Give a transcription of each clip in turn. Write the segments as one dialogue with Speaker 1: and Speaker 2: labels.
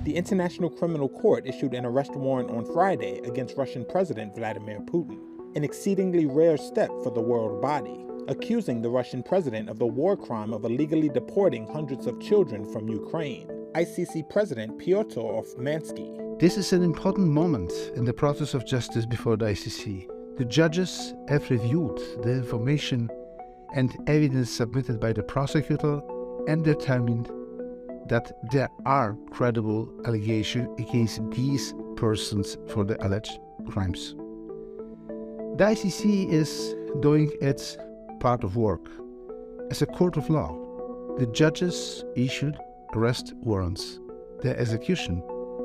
Speaker 1: The International Criminal Court issued an arrest warrant on Friday against Russian President Vladimir Putin, an exceedingly rare step for the world body, accusing the Russian president of the war crime of illegally deporting hundreds of children from Ukraine. ICC President Pyotr Mansky.
Speaker 2: This is an important moment in the process of justice before the ICC. The judges have reviewed the information and evidence submitted by the prosecutor and determined that there are credible allegations against these persons for the alleged crimes. The ICC is doing its part of work. As a court of law, the judges issued arrest warrants. Their execution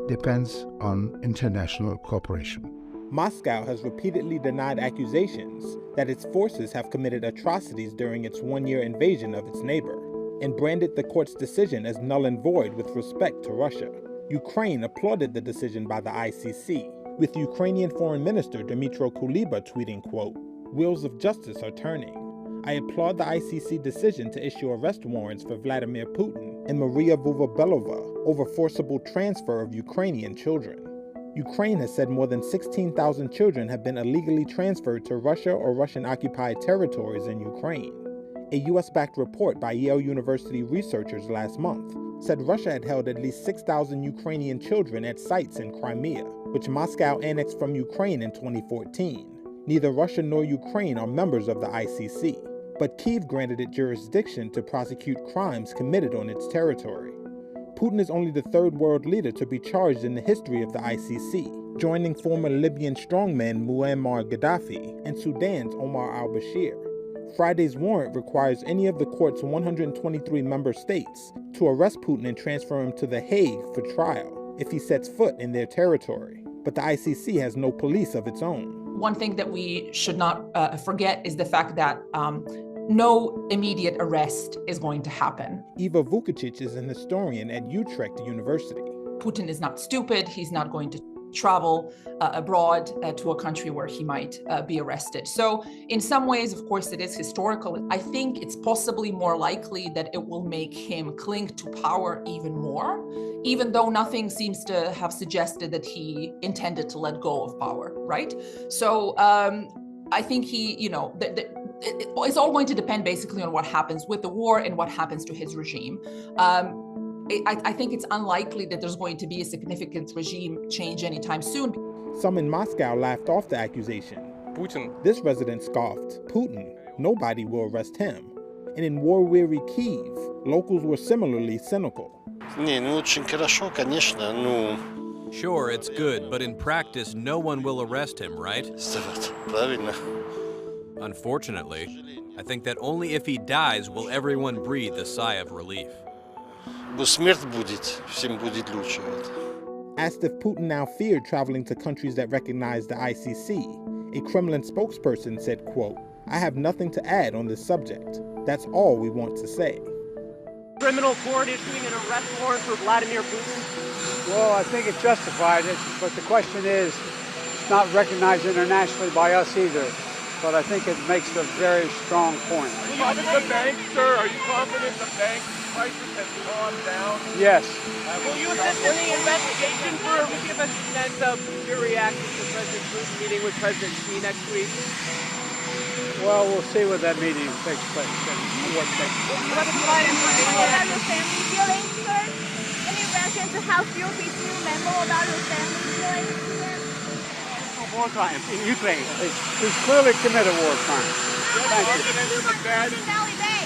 Speaker 2: depends on international cooperation.
Speaker 1: Moscow has repeatedly denied accusations that its forces have committed atrocities during its one-year invasion of its neighbor, and branded the court's decision as null and void with respect to Russia. Ukraine applauded the decision by the ICC, with Ukrainian Foreign Minister Dmytro Kuleba tweeting, quote, "Wheels of justice are turning. I applaud the ICC decision to issue arrest warrants for Vladimir Putin and Maria Vuvabelova over forcible transfer of Ukrainian children." Ukraine has said more than 16,000 children have been illegally transferred to Russia or Russian-occupied territories in Ukraine. A US-backed report by Yale University researchers last month said Russia had held at least 6,000 Ukrainian children at sites in Crimea, which Moscow annexed from Ukraine in 2014. Neither Russia nor Ukraine are members of the ICC, but Kyiv granted it jurisdiction to prosecute crimes committed on its territory. Putin is only the third world leader to be charged in the history of the ICC, joining former Libyan strongman Muammar Gaddafi and Sudan's Omar al-Bashir. Friday's warrant requires any of the court's 123 member states to arrest Putin and transfer him to The Hague for trial if he sets foot in their territory. But the ICC has no police of its own.
Speaker 3: One thing that we should not forget is the fact that no immediate arrest is going to happen.
Speaker 1: Eva Vukacic is an historian at Utrecht University.
Speaker 3: Putin is not stupid. He's not going to travel abroad to a country where he might be arrested. So in some ways, of course, it is historical. I think it's possibly more likely that it will make him cling to power even more, even though nothing seems to have suggested that he intended to let go of power, right? So I think it's all going to depend basically on what happens with the war and what happens to his regime. I think it's unlikely that there's going to be a significant regime change anytime soon.
Speaker 1: Some in Moscow laughed off the accusation.
Speaker 4: Putin.
Speaker 1: This resident scoffed, "Putin, nobody will arrest him." And in war-weary Kyiv, locals were similarly cynical.
Speaker 5: Sure, it's good, but in practice, no one will arrest him, right? Unfortunately, I think that only if he dies will everyone breathe a sigh of relief.
Speaker 1: Asked if Putin now feared traveling to countries that recognize the ICC, a Kremlin spokesperson said, quote, "I have nothing to add on this subject. That's all we want to say."
Speaker 6: Criminal court issuing an arrest warrant for Vladimir Putin?
Speaker 7: Well, I think it's justified, but the question is, it's not recognized internationally by us either. But I think it makes a very strong point.
Speaker 4: Are you confident the bank, sir? Are you confident the bank crisis has calmed down?
Speaker 7: Yes.
Speaker 6: Will you assist in the investigation for give us a sense of your reaction to President Putin meeting with President Xi next week?
Speaker 7: Well, we'll see when that meeting takes place and what takes place.
Speaker 8: What about your family feelings, sir? Any reaction to how you remember about your family feelings, sir?
Speaker 7: War crimes in Ukraine. He's clearly committed war crimes. Thank you.
Speaker 8: Valley Bay.